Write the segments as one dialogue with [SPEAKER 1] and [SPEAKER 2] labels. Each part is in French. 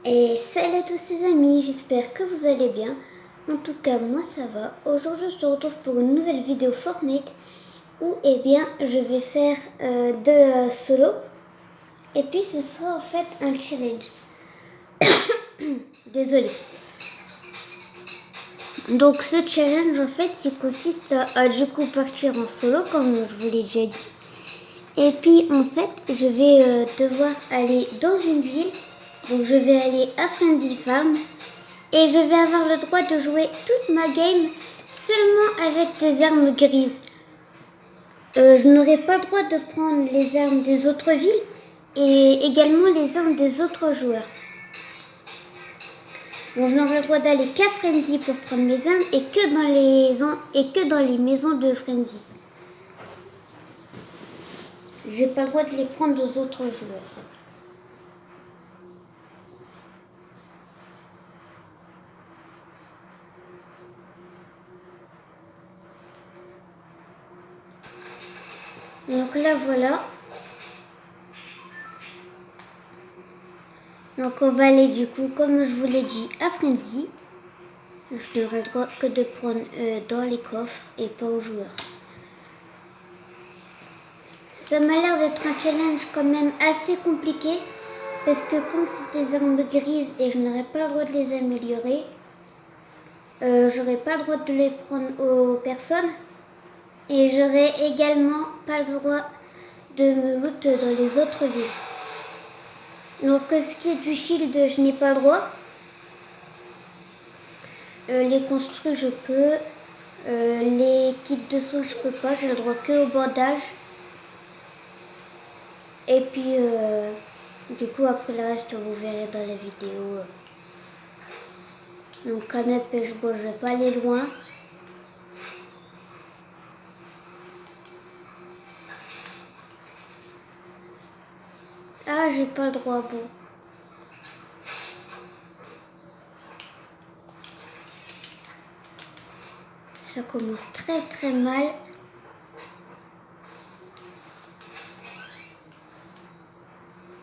[SPEAKER 1] Et salut à tous les amis, j'espère que vous allez bien. En tout cas, moi ça va. Aujourd'hui, on se retrouve pour une nouvelle vidéo Fortnite où je vais faire de la solo. Et puis ce sera en fait un challenge. Désolée. Donc ce challenge en fait, il consiste à du coup partir en solo comme je vous l'ai déjà dit. Et puis en fait, je vais devoir aller dans une ville. Donc je vais aller à Frenzy Farm. Et je vais avoir le droit de jouer toute ma game seulement avec des armes grises. Je n'aurai pas le droit de prendre les armes des autres villes et également les armes des autres joueurs. Donc je n'aurai le droit d'aller qu'à Frenzy pour prendre mes armes et que dans les maisons de Frenzy. J'ai pas le droit de les prendre aux autres joueurs. Donc là voilà. Donc on va aller du coup, comme je vous l'ai dit, à Frenzy. Je n'aurai le droit que de prendre dans les coffres et pas aux joueurs. Ça m'a l'air d'être un challenge quand même assez compliqué parce que comme c'est des armes grises et je n'aurai pas le droit de les améliorer, j'aurai pas le droit de les prendre aux personnes et j'aurai également pas le droit de me loot dans les autres villes. Donc ce qui est du shield, je n'ai pas le droit. Les construits, je peux. Les kits de soins, je peux pas. J'ai le droit que au bandage. Et puis, du coup, après le reste, vous verrez dans la vidéo. Donc, canne pêche-bois, je vais pas aller loin. Ah, j'ai pas le droit, bon. Ça commence très très mal.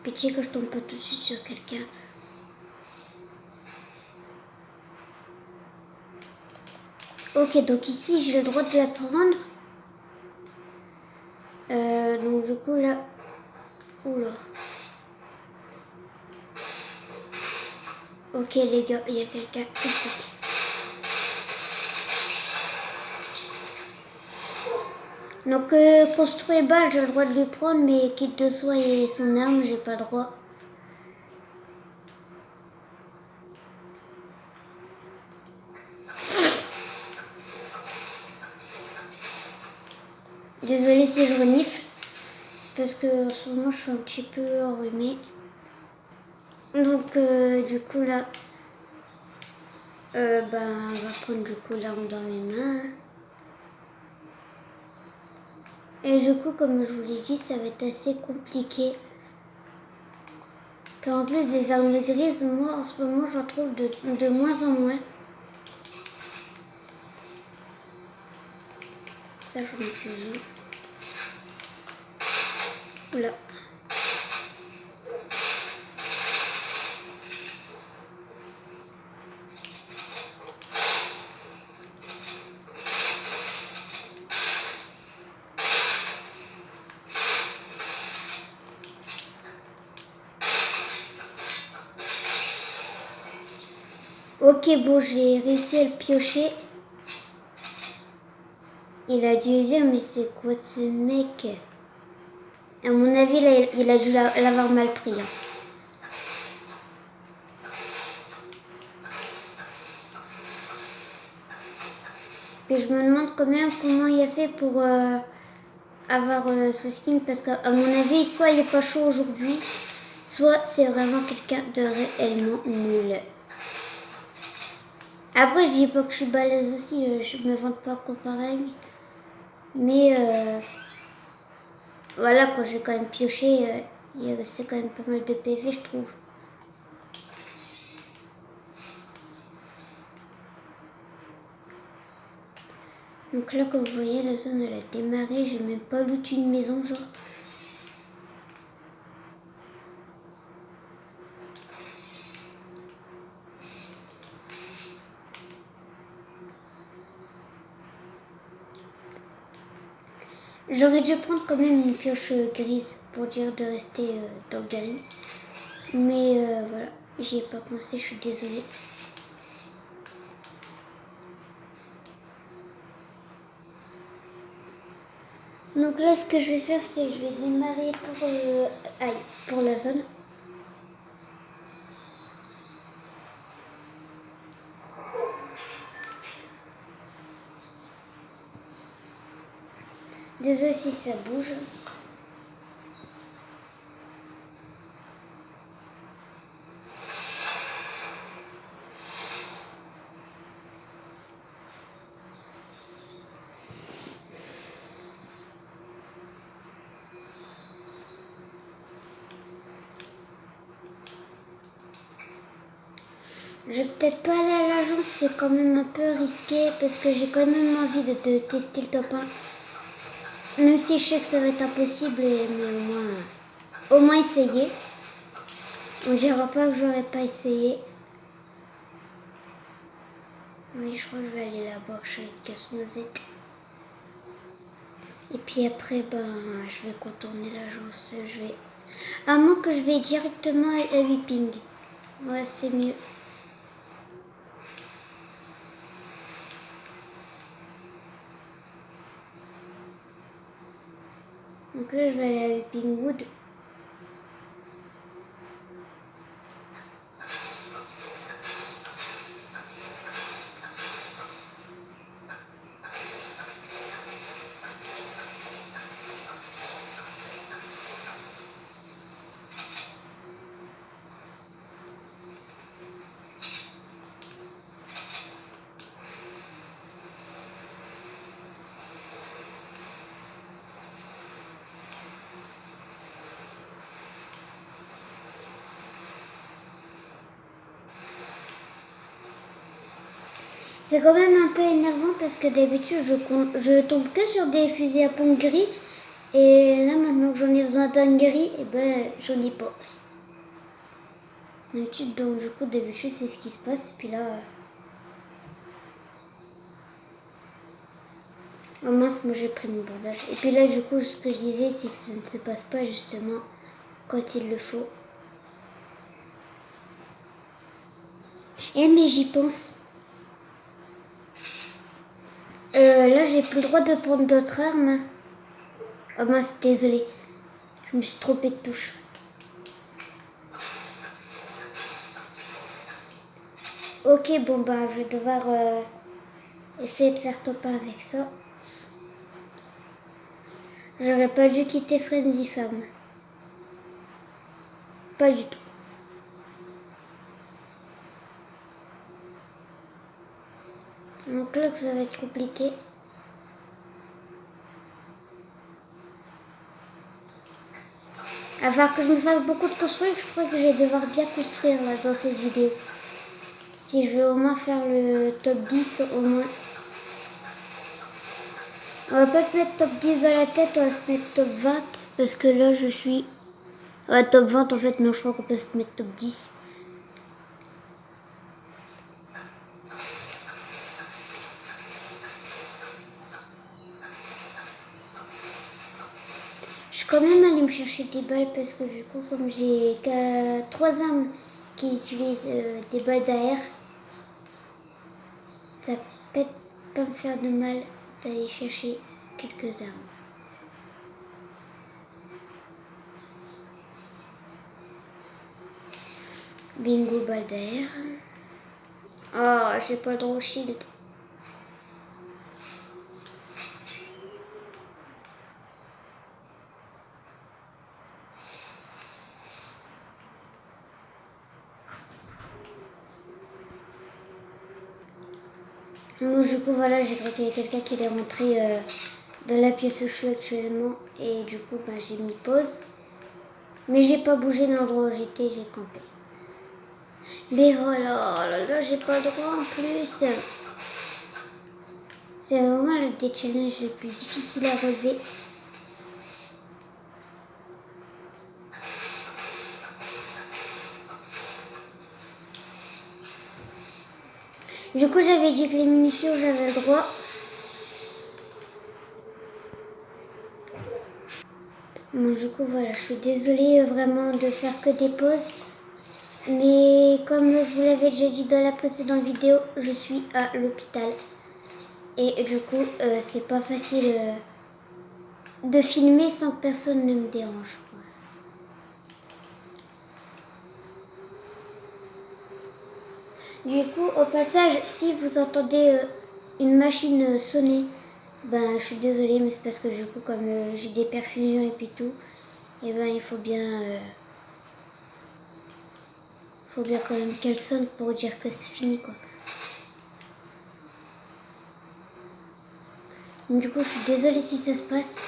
[SPEAKER 1] Pitié que je tombe pas tout de suite sur quelqu'un. Ok, donc ici, j'ai le droit de la prendre. Donc, du coup, là... Oula. Ok, les gars, il y a quelqu'un ici. Donc, construit balle, j'ai le droit de lui prendre, mais kit de soins et son arme, j'ai pas le droit. Désolée si je renifle. C'est parce que en ce moment, je suis un petit peu enrhumée. Donc, du coup, là... on va prendre du coup l'arme dans mes mains. Et du coup, comme je vous l'ai dit, ça va être assez compliqué. Car en plus des armes grises, moi en ce moment j'en trouve de moins en moins. Ça j'en ai plus. Oula. Ok, bon, j'ai réussi à le piocher. Il a dû dire, mais c'est quoi de ce mec? À mon avis, là, il a dû l'avoir mal pris. Hein. Et je me demande quand même comment il a fait pour avoir ce skin. Parce qu'à mon avis, soit il est pas chaud aujourd'hui, soit c'est vraiment quelqu'un de réellement nul. Après, je dis pas que je suis balèze aussi, je me vante pas comparé à lui. Mais voilà, quand j'ai quand même pioché, il restait quand même pas mal de PV, je trouve. Donc là, comme vous voyez, la zone elle a démarré, j'ai même pas looté une maison, genre. J'aurais dû prendre quand même une pioche grise pour dire de rester dans le gris. Mais voilà, j'y ai pas pensé, je suis désolée. Donc là, ce que je vais faire, c'est que je vais démarrer pour la zone. Désolée si ça bouge. Je vais peut-être pas aller à l'agence, c'est quand même un peu risqué parce que j'ai quand même envie de tester le top 1. Même si je sais que ça va être impossible, mais au moins essayer. On dira pas que j'aurais pas essayé. Oui, je crois que je vais aller là-bas chez les casse-noisettes. Et puis après, je vais contourner l'agence. À moins que je vais directement à Whipping. Ouais, c'est mieux. Donc là, je vais aller à Whipping Wood. C'est quand même un peu énervant parce que d'habitude je tombe que sur des fusils à pompe gris et là maintenant que j'en ai besoin d'un gris, j'en ai pas. D'habitude c'est ce qui se passe et puis là... Oh mince, moi j'ai pris mon bandage. Et puis là du coup ce que je disais c'est que ça ne se passe pas justement quand il le faut. Mais j'y pense. Là, j'ai plus le droit de prendre d'autres armes. Oh mince, désolée. Je me suis trompée de touche. Ok, je vais devoir essayer de faire top 1 avec ça. J'aurais pas dû quitter Frenzy Farm. Pas du tout. Donc là, ça va être compliqué. À part que je me fasse beaucoup de construire, je crois que je vais devoir bien construire là dans cette vidéo. Si je veux au moins faire le top 10 au moins. On va pas se mettre top 10 dans la tête, on va se mettre top 20 parce que là je suis... Ouais, top 20 en fait, mais je crois qu'on peut se mettre top 10. Je suis quand même allée me chercher des balles parce que du coup, comme j'ai 3 armes qui utilisent des balles d'air, ça peut pas me faire de mal d'aller chercher quelques armes. Bingo, balle d'air. Oh, j'ai pas le droit au shield. Donc du coup voilà, j'ai cru qu'il y a quelqu'un qui est rentré dans la pièce où je suis actuellement et du coup j'ai mis pause. Mais j'ai pas bougé de l'endroit où j'étais, j'ai campé. Mais voilà, oh là là, j'ai pas le droit en plus. C'est vraiment l'un des challenges les plus difficiles à relever. Du coup, j'avais dit que les munitions, j'avais le droit. Bon, du coup, voilà, je suis désolée vraiment de faire que des pauses. Mais comme je vous l'avais déjà dit dans la précédente vidéo, je suis à l'hôpital. Et du coup, c'est pas facile de filmer sans que personne ne me dérange. Du coup, au passage, si vous entendez une machine sonner, ben je suis désolée, mais c'est parce que du coup, comme j'ai des perfusions et puis tout, et ben il faut bien quand même qu'elle sonne pour dire que c'est fini, quoi. Donc, du coup, je suis désolée si ça se passe.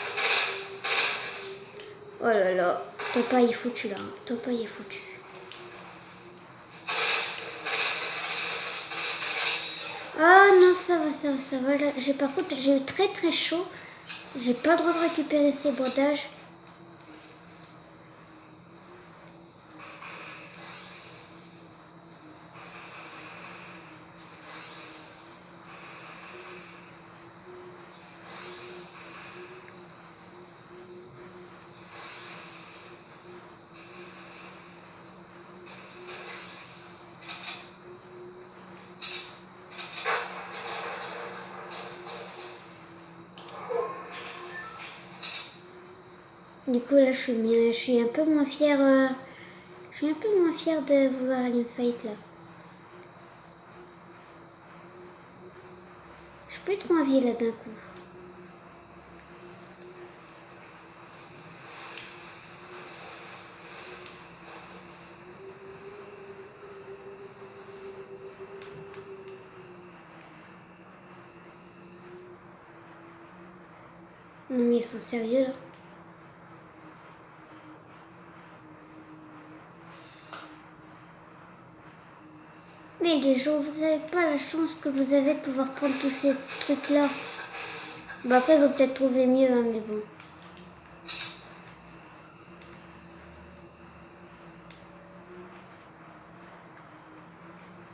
[SPEAKER 1] Oh là là, ton pas il est foutu là, ton pas il est foutu. Ah non, ça va, ça va, ça va. Là, par contre, j'ai eu très très chaud. J'ai pas le droit de récupérer ces bandages. Du coup, là, je suis un peu moins fière. Je suis un peu moins fière de vouloir aller me fight là. J'ai plus trop envie là d'un coup. Non mais ils sont sérieux là. Mais les gens, vous avez pas la chance que vous avez de pouvoir prendre tous ces trucs là. Bah après ils ont peut-être trouvé mieux, hein, mais bon.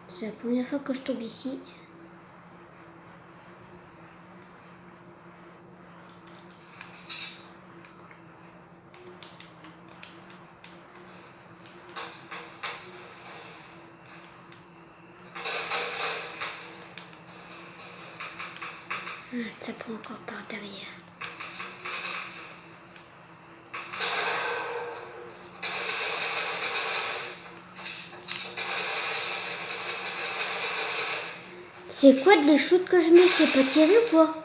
[SPEAKER 1] C'est la première fois que je tombe ici. Ça prend encore par derrière. C'est quoi de les shoots que je mets? Je sais pas tirer ou quoi?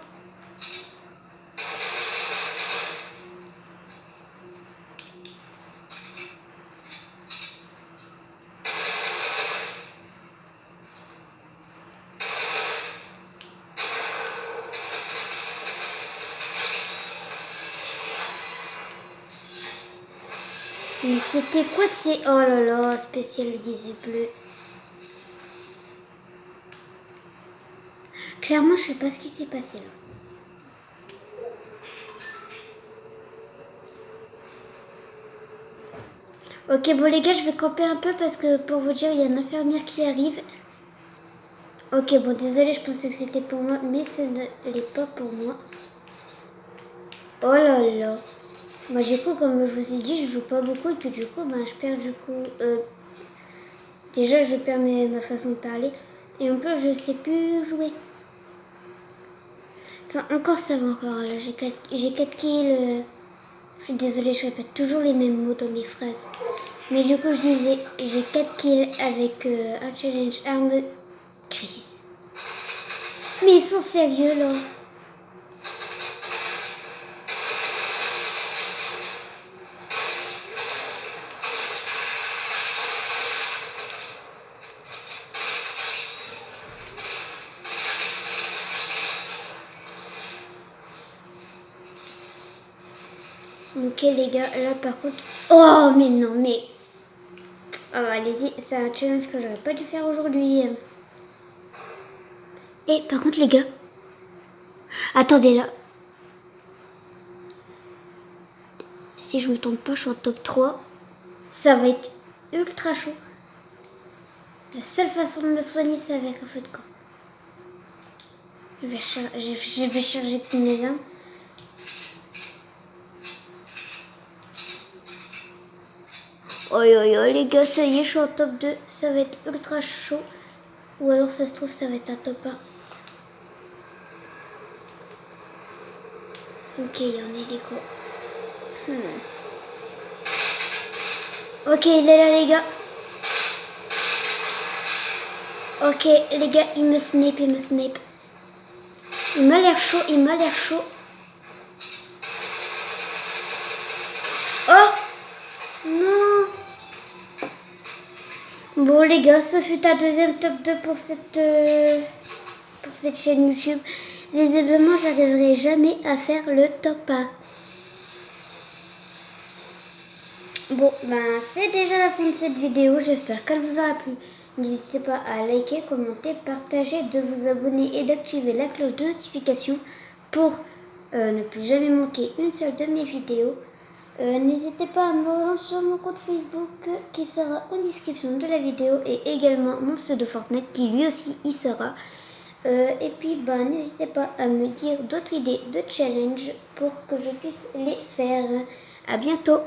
[SPEAKER 1] Mais c'était quoi de ces... Oh là là, spécialisé bleu. Clairement, je sais pas ce qui s'est passé là. Ok, bon les gars, je vais camper un peu parce que pour vous dire, il y a une infirmière qui arrive. Ok, bon désolé, je pensais que c'était pour moi, mais ce n'est pas pour moi. Oh là là. Bah du coup, comme je vous ai dit, je joue pas beaucoup et puis du coup, ben, je perds du coup... déjà, je perds ma façon de parler et en plus, je sais plus jouer. Enfin, encore ça va encore, là, j'ai 4 kills. Je suis désolée, je répète toujours les mêmes mots dans mes phrases. Mais du coup, je disais, j'ai 4 kills avec un challenge arme grise. Mais ils sont sérieux là. Ok les gars, là par contre... Oh mais non, mais... Oh, allez-y, c'est un challenge que j'aurais pas dû faire aujourd'hui. Et par contre les gars, attendez là. Si je me trompe pas, je suis en top 3. Ça va être ultra chaud. La seule façon de me soigner, c'est avec un feu de camp. Je vais charger toutes mes armes. Oh yo yo les gars, ça y est, je suis en top 2. Ça va être ultra chaud. Ou alors ça se trouve, ça va être un top 1. Ok, il y en a l'écho. Ok, il est là les gars. Ok, les gars, il me snipe. Il m'a l'air chaud, Oh non. Bon les gars, ce fut un deuxième top 2 pour cette chaîne YouTube. Visiblement, j'arriverai jamais à faire le top 1. Bon, ben c'est déjà la fin de cette vidéo. J'espère qu'elle vous aura plu. N'hésitez pas à liker, commenter, partager, de vous abonner et d'activer la cloche de notification pour ne plus jamais manquer une seule de mes vidéos. N'hésitez pas à me rejoindre sur mon compte Facebook qui sera en description de la vidéo et également mon pseudo Fortnite qui lui aussi y sera. Et puis n'hésitez pas à me dire d'autres idées de challenge pour que je puisse les faire. À bientôt.